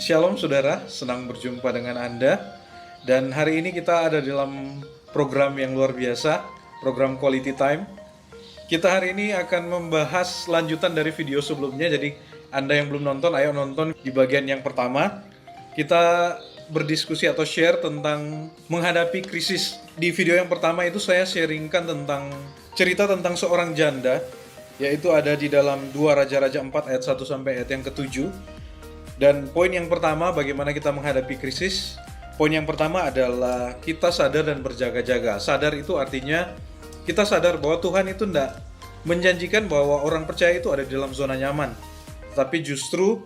Shalom saudara, senang berjumpa dengan Anda. Dan hari ini kita ada dalam program yang luar biasa, program Quality Time. Kita hari ini akan membahas lanjutan dari video sebelumnya. Jadi Anda yang belum nonton, ayo nonton di bagian yang pertama. Kita berdiskusi atau share tentang menghadapi krisis. Di video yang pertama itu saya sharingkan tentang cerita tentang seorang janda, yaitu ada di dalam 2 Raja-Raja 4 ayat 1 sampai ayat yang ke-7. Dan poin yang pertama, bagaimana kita menghadapi krisis. Poin yang pertama adalah kita sadar dan berjaga-jaga. Sadar itu artinya kita sadar bahwa Tuhan itu tidak menjanjikan bahwa orang percaya itu ada di dalam zona nyaman. Tapi justru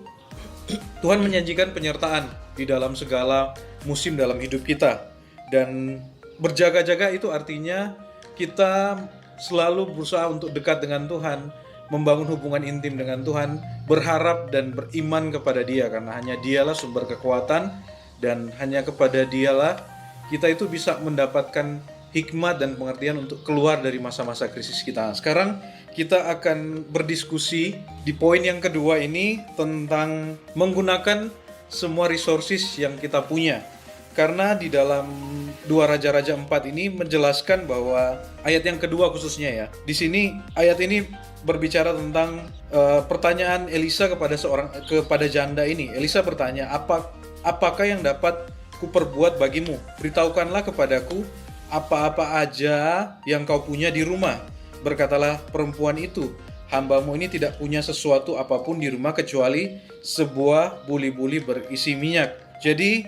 Tuhan menjanjikan penyertaan di dalam segala musim dalam hidup kita. Dan berjaga-jaga itu artinya kita selalu berusaha untuk dekat dengan Tuhan, membangun hubungan intim dengan Tuhan, berharap dan beriman kepada Dia, karena hanya Dialah sumber kekuatan dan hanya kepada Dialah kita itu bisa mendapatkan hikmat dan pengertian untuk keluar dari masa-masa krisis kita. Sekarang kita akan berdiskusi di poin yang kedua ini tentang menggunakan semua resources yang kita punya. Karena di dalam 2 Raja-Raja 4 ini menjelaskan bahwa ayat yang kedua khususnya ya. Di sini ayat ini berbicara tentang pertanyaan Elisa kepada janda ini. Elisa bertanya, apakah yang dapat kuperbuat bagimu? Beritahukanlah kepadaku apa-apa aja yang kau punya di rumah. Berkatalah perempuan itu, hambamu ini tidak punya sesuatu apapun di rumah kecuali sebuah buli-buli berisi minyak. Jadi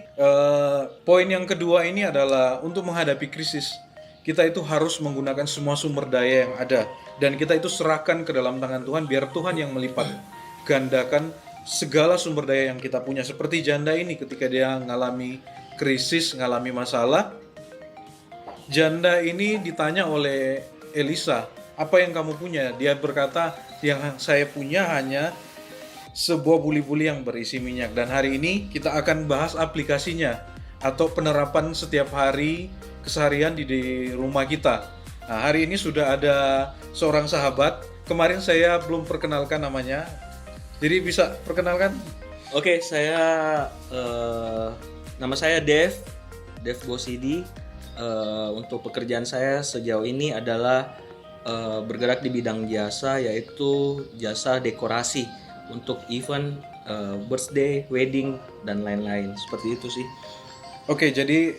poin yang kedua ini adalah untuk menghadapi krisis, kita itu harus menggunakan semua sumber daya yang ada. Dan kita itu serahkan ke dalam tangan Tuhan, biar Tuhan yang melipat gandakan segala sumber daya yang kita punya. Seperti janda ini ketika dia mengalami krisis, mengalami masalah, janda ini ditanya oleh Elisa, apa yang kamu punya? Dia berkata, yang saya punya hanya sebuah buli-buli yang berisi minyak. Dan hari ini kita akan bahas aplikasinya atau penerapan setiap hari keseharian di rumah kita. Nah, hari ini sudah ada seorang sahabat. Kemarin saya belum perkenalkan namanya. Jadi bisa perkenalkan? Oke, nama saya Dev Bosidi. Untuk pekerjaan saya sejauh ini adalah bergerak di bidang jasa, yaitu jasa dekorasi untuk event, birthday, wedding, dan lain-lain. Seperti itu sih. Oke, jadi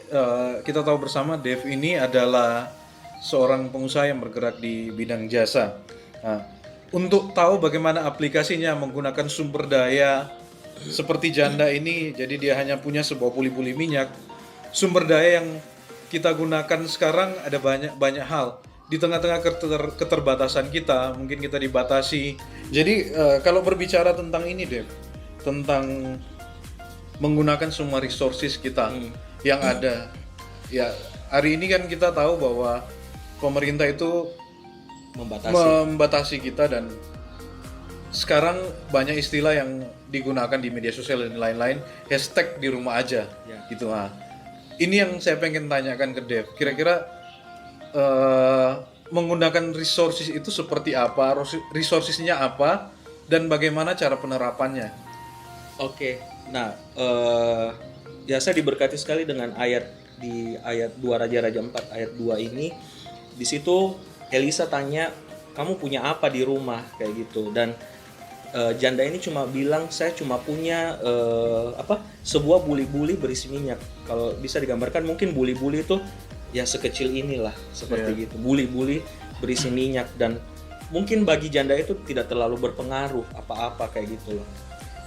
kita tahu bersama Dev ini adalah seorang pengusaha yang bergerak di bidang jasa. Nah, untuk tahu bagaimana aplikasinya menggunakan sumber daya seperti janda ini, jadi dia hanya punya sebuah buli-buli minyak. Sumber daya yang kita gunakan sekarang ada banyak hal. Di tengah-tengah keterbatasan kita, mungkin kita dibatasi. Jadi kalau berbicara tentang ini, Dev, tentang menggunakan semua resources kita yang ada. Ya, hari ini kan kita tahu bahwa pemerintah itu membatasi kita, dan sekarang banyak istilah yang digunakan di media sosial dan lain-lain, hashtag di rumah aja, gitu. Nah, ini yang saya pengen tanyakan ke Dev. Kira-kira menggunakan resources itu seperti apa? Resourcesnya apa? Dan bagaimana cara penerapannya? Oke, nah ya saya diberkati sekali dengan di ayat 2 Raja-Raja 4 ayat 2 ini. Di situ Elisa tanya, kamu punya apa di rumah, kayak gitu. Dan janda ini cuma bilang, saya cuma punya sebuah buli-buli berisi minyak. Kalau bisa digambarkan, mungkin buli-buli itu ya sekecil inilah, seperti gitu, buli-buli berisi minyak. Dan mungkin bagi janda itu tidak terlalu berpengaruh apa-apa kayak gitu loh.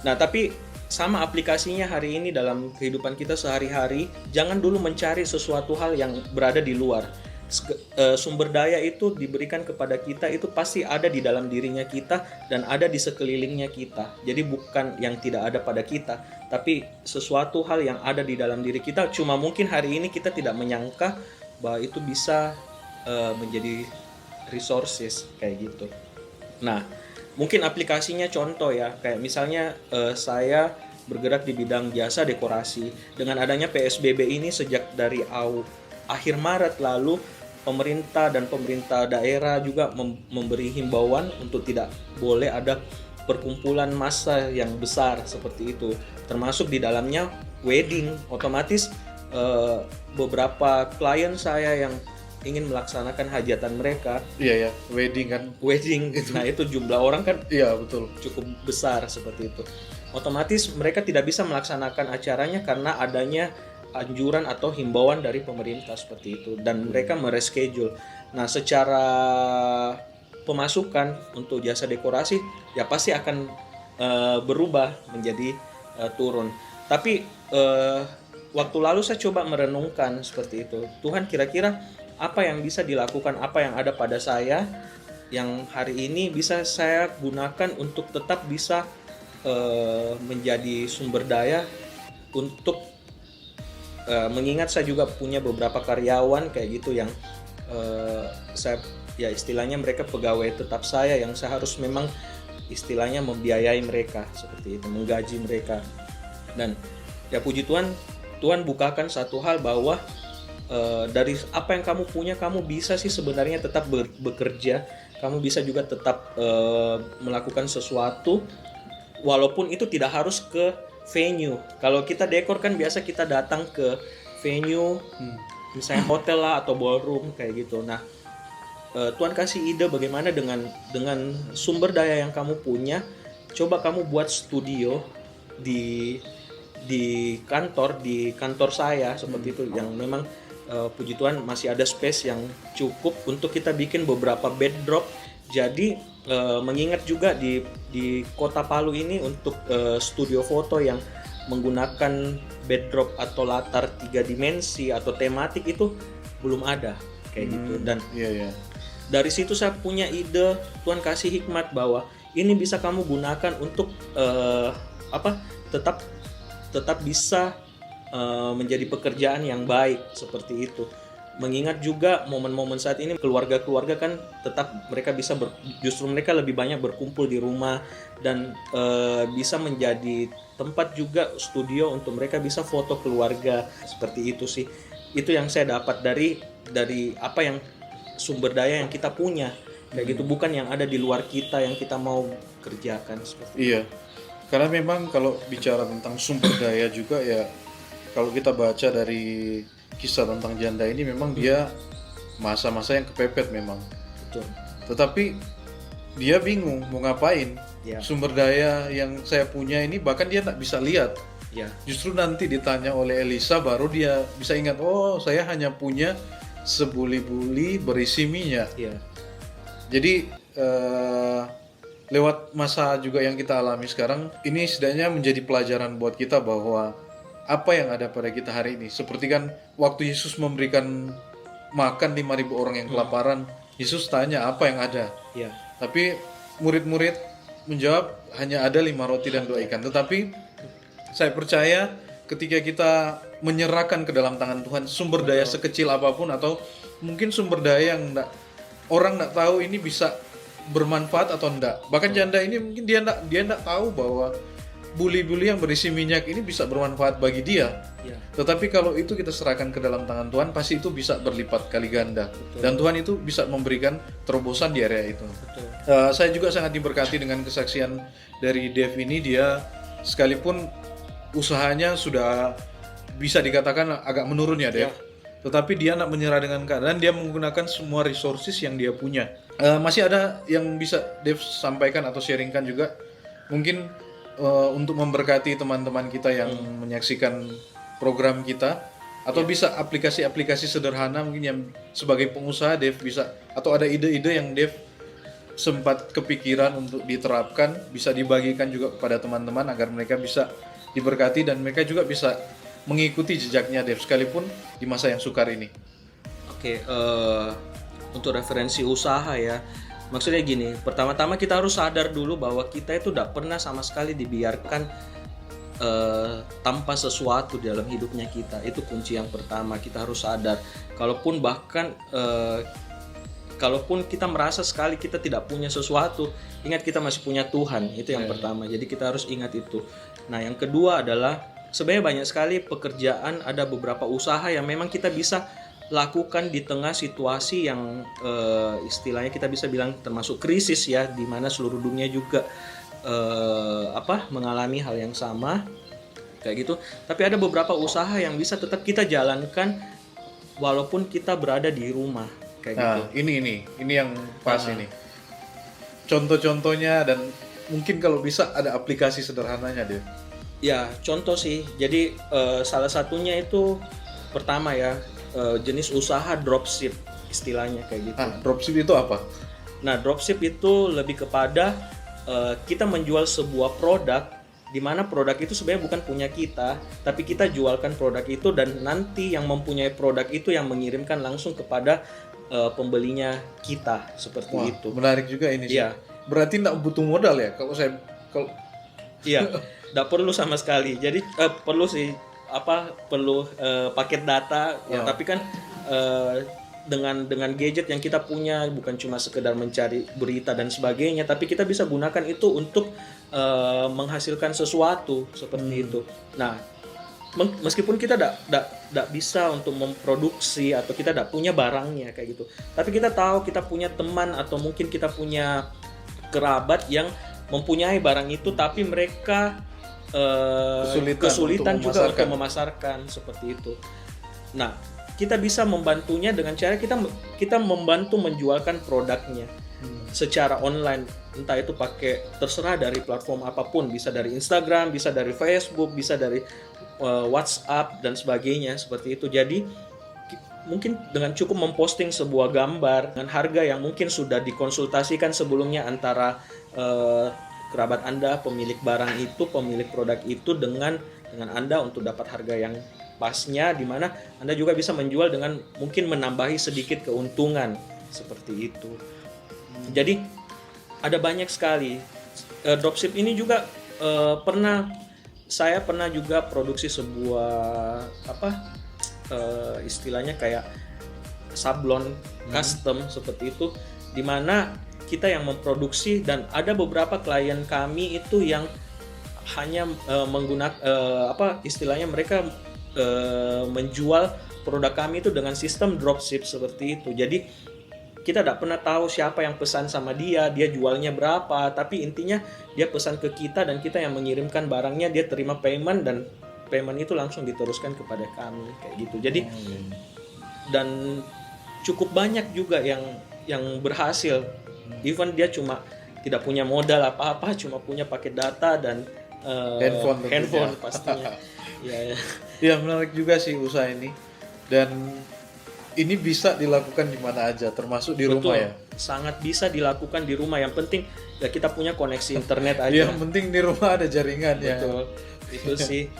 Nah, tapi sama aplikasinya hari ini dalam kehidupan kita sehari-hari. Jangan dulu mencari sesuatu hal yang berada di luar. Sumber daya itu diberikan kepada kita, itu pasti ada di dalam dirinya kita dan ada di sekelilingnya kita. Jadi bukan yang tidak ada pada kita, tapi sesuatu hal yang ada di dalam diri kita. Cuma mungkin hari ini kita tidak menyangka bahwa itu bisa menjadi resources kayak gitu. Nah, mungkin aplikasinya contoh ya, kayak misalnya saya bergerak di bidang jasa dekorasi. Dengan adanya PSBB ini sejak dari akhir Maret lalu, pemerintah dan pemerintah daerah juga memberi himbauan untuk tidak boleh ada perkumpulan massa yang besar seperti itu, termasuk di dalamnya wedding. Otomatis beberapa klien saya yang ingin melaksanakan hajatan mereka, Iya ya, wedding kan. wedding, nah itu jumlah orang kan Iya, betul. cukup besar seperti itu. Otomatis mereka tidak bisa melaksanakan acaranya karena adanya anjuran atau himbauan dari pemerintah seperti itu, dan mereka mereschedule. Nah, secara pemasukan untuk jasa dekorasi ya pasti akan berubah menjadi turun. Tapi waktu lalu saya coba merenungkan seperti itu. Tuhan, kira-kira apa yang bisa dilakukan, apa yang ada pada saya yang hari ini bisa saya gunakan untuk tetap bisa menjadi sumber daya untuk mengingat saya juga punya beberapa karyawan kayak gitu yang saya ya istilahnya mereka pegawai tetap saya yang saya harus memang istilahnya membiayai mereka seperti itu, menggaji mereka. Dan ya puji Tuhan, Tuhan bukakan satu hal bahwa dari apa yang kamu punya, kamu bisa sih sebenarnya tetap bekerja, kamu bisa juga tetap melakukan sesuatu walaupun itu tidak harus ke venue. Kalau kita dekor kan biasa kita datang ke venue, misalnya hotel lah atau ballroom kayak gitu. Nah, Tuhan kasih ide bagaimana dengan sumber daya yang kamu punya, coba kamu buat studio di kantor saya seperti itu, yang memang puji Tuhan masih ada space yang cukup untuk kita bikin beberapa backdrop. Jadi mengingat juga di Kota Palu ini untuk studio foto yang menggunakan backdrop atau latar 3 dimensi atau tematik itu belum ada kayak gitu. Dan Iya. dari situ saya punya ide, Tuhan kasih hikmat bahwa ini bisa kamu gunakan untuk tetap bisa menjadi pekerjaan yang baik seperti itu. Mengingat juga momen-momen saat ini keluarga-keluarga kan tetap mereka bisa justru mereka lebih banyak berkumpul di rumah, dan bisa menjadi tempat juga studio untuk mereka bisa foto keluarga seperti itu sih. Itu yang saya dapat dari apa yang sumber daya yang kita punya kayak gitu, bukan yang ada di luar kita yang kita mau kerjakan seperti itu. Iya. Karena memang kalau bicara tentang sumber daya juga ya, kalau kita baca dari kisah tentang janda ini memang dia masa-masa yang kepepet memang. Betul. Tetapi dia bingung mau ngapain. Ya. Sumber daya yang saya punya ini bahkan dia tak bisa lihat. Ya. Justru nanti ditanya oleh Elisa baru dia bisa ingat, oh saya hanya punya sebuli-buli berisi minyak. Ya. Jadi lewat masa juga yang kita alami sekarang, ini setidaknya menjadi pelajaran buat kita bahwa apa yang ada pada kita hari ini. Seperti kan waktu Yesus memberikan makan 5.000 orang yang kelaparan, Yesus tanya apa yang ada. Ya. Tapi murid-murid menjawab hanya ada 5 roti dan 2 ikan. Tetapi saya percaya ketika kita menyerahkan ke dalam tangan Tuhan sumber daya sekecil apapun, atau mungkin sumber daya yang orang nggak tahu ini bisa bermanfaat atau enggak. Bahkan janda ini mungkin dia enggak tahu bahwa buli-buli yang berisi minyak ini bisa bermanfaat bagi dia. Ya. Tetapi kalau itu kita serahkan ke dalam tangan Tuhan, pasti itu bisa berlipat kali ganda. Betul. Dan Tuhan itu bisa memberikan terobosan di area itu. Betul. Saya juga sangat diberkati dengan kesaksian dari Dev ini. Dia sekalipun usahanya sudah bisa dikatakan agak menurun ya Dev, tetapi dia nak menyerah dengan keadaan, dia menggunakan semua resources yang dia punya. Masih ada yang bisa Dev sampaikan atau sharingkan juga mungkin untuk memberkati teman-teman kita yang menyaksikan program kita, atau bisa aplikasi-aplikasi sederhana mungkin yang sebagai pengusaha Dev bisa, atau ada ide-ide yang Dev sempat kepikiran untuk diterapkan, bisa dibagikan juga kepada teman-teman agar mereka bisa diberkati dan mereka juga bisa mengikuti jejaknya Dev sekalipun di masa yang sukar ini. Oke, untuk referensi usaha ya, maksudnya gini, pertama-tama kita harus sadar dulu bahwa kita itu tidak pernah sama sekali dibiarkan tanpa sesuatu di dalam hidupnya kita. Itu kunci yang pertama, kita harus sadar. Kalaupun kita merasa sekali kita tidak punya sesuatu, ingat kita masih punya Tuhan. Itu yang pertama, jadi kita harus ingat itu. Nah, yang kedua adalah sebenarnya banyak sekali pekerjaan, ada beberapa usaha yang memang kita bisa lakukan di tengah situasi yang istilahnya kita bisa bilang termasuk krisis ya, di mana seluruh dunia juga mengalami hal yang sama kayak gitu. Tapi ada beberapa usaha yang bisa tetap kita jalankan walaupun kita berada di rumah kayak gitu. Nah, ini yang pas ini. Contoh-contohnya dan mungkin kalau bisa ada aplikasi sederhananya deh. Ya, contoh sih. Jadi salah satunya itu pertama ya jenis usaha dropship istilahnya kayak gitu. Dropship itu apa? Nah, dropship itu lebih kepada kita menjual sebuah produk di mana produk itu sebenarnya bukan punya kita, tapi kita jualkan produk itu dan nanti yang mempunyai produk itu yang mengirimkan langsung kepada pembelinya kita seperti itu. Menarik juga ini sih. Iya. Berarti nggak butuh modal ya? Iya, nggak perlu sama sekali. Jadi perlu sih perlu paket data ya, tapi kan dengan gadget yang kita punya bukan cuma sekedar mencari berita dan sebagainya, tapi kita bisa gunakan itu untuk menghasilkan sesuatu seperti itu. Nah, meskipun kita tidak bisa untuk memproduksi atau kita tidak punya barangnya kayak gitu, tapi kita tahu kita punya teman atau mungkin kita punya kerabat yang mempunyai barang itu, tapi mereka kesulitan juga untuk memasarkan seperti itu. Nah, kita bisa membantunya dengan cara kita membantu menjualkan produknya secara online, entah itu pakai terserah dari platform apapun, bisa dari Instagram, bisa dari Facebook, bisa dari WhatsApp dan sebagainya seperti itu. Jadi mungkin dengan cukup memposting sebuah gambar dengan harga yang mungkin sudah dikonsultasikan sebelumnya antara kerabat Anda, pemilik barang itu, pemilik produk itu dengan Anda untuk dapat harga yang pasnya, di mana Anda juga bisa menjual dengan mungkin menambahi sedikit keuntungan seperti itu. Jadi ada banyak sekali dropship ini juga saya pernah juga produksi sebuah istilahnya kayak sablon custom seperti itu, di mana kita yang memproduksi dan ada beberapa klien kami itu yang hanya menggunakan istilahnya mereka menjual produk kami itu dengan sistem dropship seperti itu. Jadi kita tidak pernah tahu siapa yang pesan sama dia jualnya berapa, tapi intinya dia pesan ke kita dan kita yang mengirimkan barangnya, dia terima payment dan payment itu langsung diteruskan kepada kami kayak gitu. Jadi dan cukup banyak juga yang berhasil. Even dia cuma tidak punya modal apa-apa, cuma punya paket data dan handphone pastinya. Ya menarik juga sih usaha ini, dan ini bisa dilakukan di mana aja, termasuk di rumah ya. Sangat bisa dilakukan di rumah. Yang penting ya kita punya koneksi internet aja. Yang penting di rumah ada jaringan ya. Betul. Itu sih.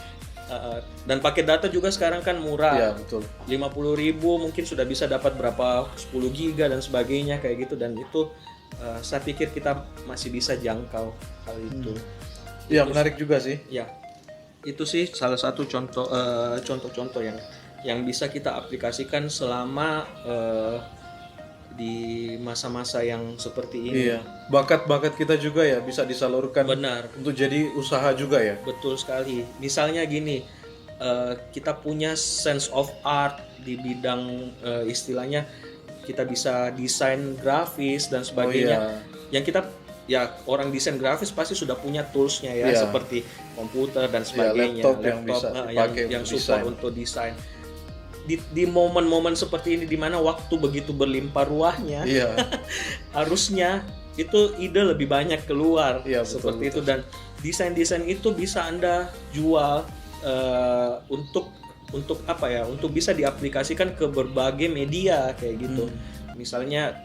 Dan paket data juga sekarang kan murah. Iya, betul. 50.000 mungkin sudah bisa dapat berapa 10 giga dan sebagainya kayak gitu, dan itu saya pikir kita masih bisa jangkau hal itu. Iya, menarik juga sih. Ya. Itu sih salah satu contoh-contoh yang bisa kita aplikasikan selama di masa-masa yang seperti ini. Iya, bakat-bakat kita juga ya bisa disalurkan. Benar. Untuk jadi usaha juga ya. Betul sekali. Misalnya gini, kita punya sense of art di bidang istilahnya kita bisa desain grafis dan sebagainya. Yang kita orang desain grafis pasti sudah punya toolsnya ya, seperti komputer dan sebagainya, laptop yang bisa dipakai yang untuk support untuk desain. Di momen-momen seperti ini di mana waktu begitu berlimpah ruahnya, harusnya itu ide lebih banyak keluar seperti itu, dan desain-desain itu bisa Anda jual untuk apa ya? Untuk bisa diaplikasikan ke berbagai media kayak gitu. Misalnya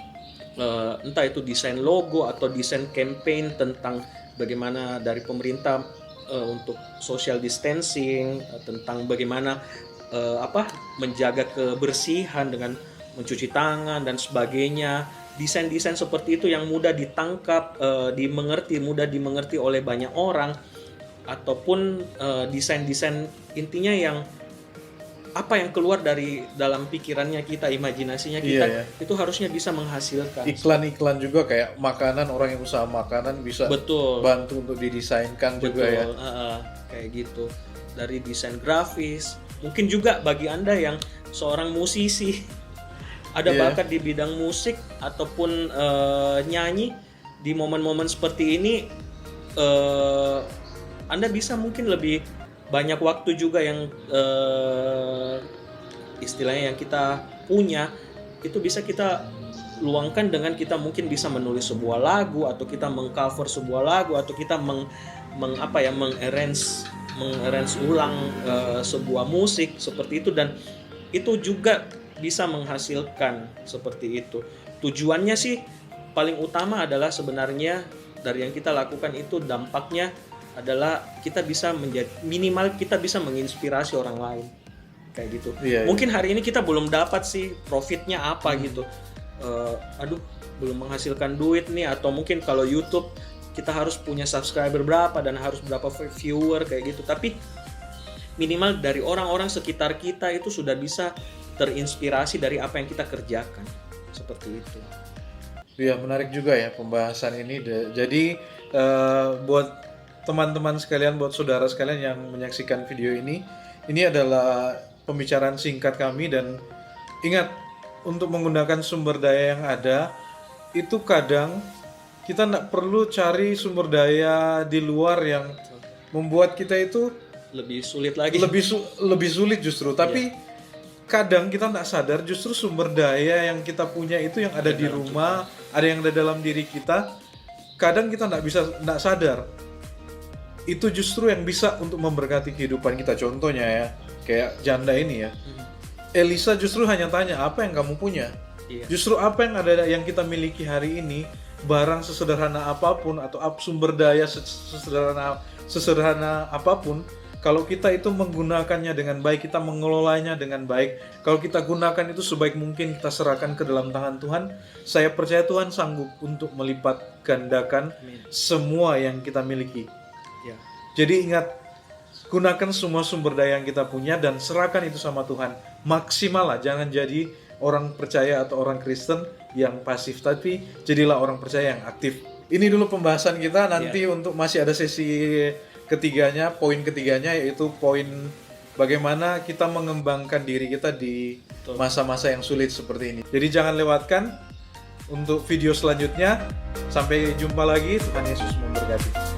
entah itu desain logo atau desain campaign tentang bagaimana dari pemerintah untuk social distancing, tentang bagaimana menjaga kebersihan dengan mencuci tangan dan sebagainya. Desain-desain seperti itu yang mudah ditangkap, mudah dimengerti oleh banyak orang, ataupun desain-desain intinya yang apa yang keluar dari dalam pikirannya kita, imajinasinya kita, itu harusnya bisa menghasilkan. Iklan-iklan juga kayak makanan, orang yang usaha makanan bisa bantu untuk didesainkan juga ya. Kayak gitu. Dari desain grafis, mungkin juga bagi Anda yang seorang musisi, ada bakat di bidang musik ataupun nyanyi, di momen-momen seperti ini Anda bisa mungkin lebih banyak waktu juga yang istilahnya yang kita punya itu bisa kita luangkan dengan kita mungkin bisa menulis sebuah lagu, atau kita mengcover sebuah lagu, atau kita mengarrange ulang sebuah musik seperti itu, dan itu juga bisa menghasilkan seperti itu. Tujuannya sih paling utama adalah sebenarnya dari yang kita lakukan itu dampaknya adalah kita bisa minimal kita bisa menginspirasi orang lain kayak gitu. Iya, Mungkin hari ini kita belum dapat sih profitnya apa gitu. Aduh, belum menghasilkan duit nih, atau mungkin kalau YouTube kita harus punya subscriber berapa dan harus berapa viewer kayak gitu. Tapi minimal dari orang-orang sekitar kita itu sudah bisa terinspirasi dari apa yang kita kerjakan. Seperti itu. Iya, menarik juga ya pembahasan ini. Jadi buat teman-teman sekalian, buat saudara sekalian yang menyaksikan video ini adalah pembicaraan singkat kami, dan ingat untuk menggunakan sumber daya yang ada itu kadang kita tidak perlu cari sumber daya di luar yang membuat kita itu Lebih sulit lagi. lebih sulit justru. Tapi kadang kita tidak sadar justru sumber daya yang kita punya itu yang ada di rumah, ada yang ada dalam diri kita. Kadang kita tidak sadar itu justru yang bisa untuk memberkati kehidupan kita. Contohnya ya, kayak janda ini ya. Elisa justru hanya tanya, apa yang kamu punya? Iya. Justru apa yang ada yang kita miliki hari ini, barang sesederhana apapun atau sumber daya sesederhana apapun, kalau kita itu menggunakannya dengan baik, kita mengelolanya dengan baik, kalau kita gunakan itu sebaik mungkin, kita serahkan ke dalam tangan Tuhan, saya percaya Tuhan sanggup untuk melipat gandakan semua yang kita miliki. Ya. Jadi ingat, gunakan semua sumber daya yang kita punya dan serahkan itu sama Tuhan. Maksimal lah, jangan jadi orang percaya atau orang Kristen yang pasif, tapi jadilah orang percaya yang aktif. Ini dulu pembahasan kita, nanti untuk masih ada sesi ketiganya, poin ketiganya, yaitu poin bagaimana kita mengembangkan diri kita di masa-masa yang sulit seperti ini. Jadi jangan lewatkan untuk video selanjutnya. Sampai jumpa lagi, Tuhan Yesus memberkati.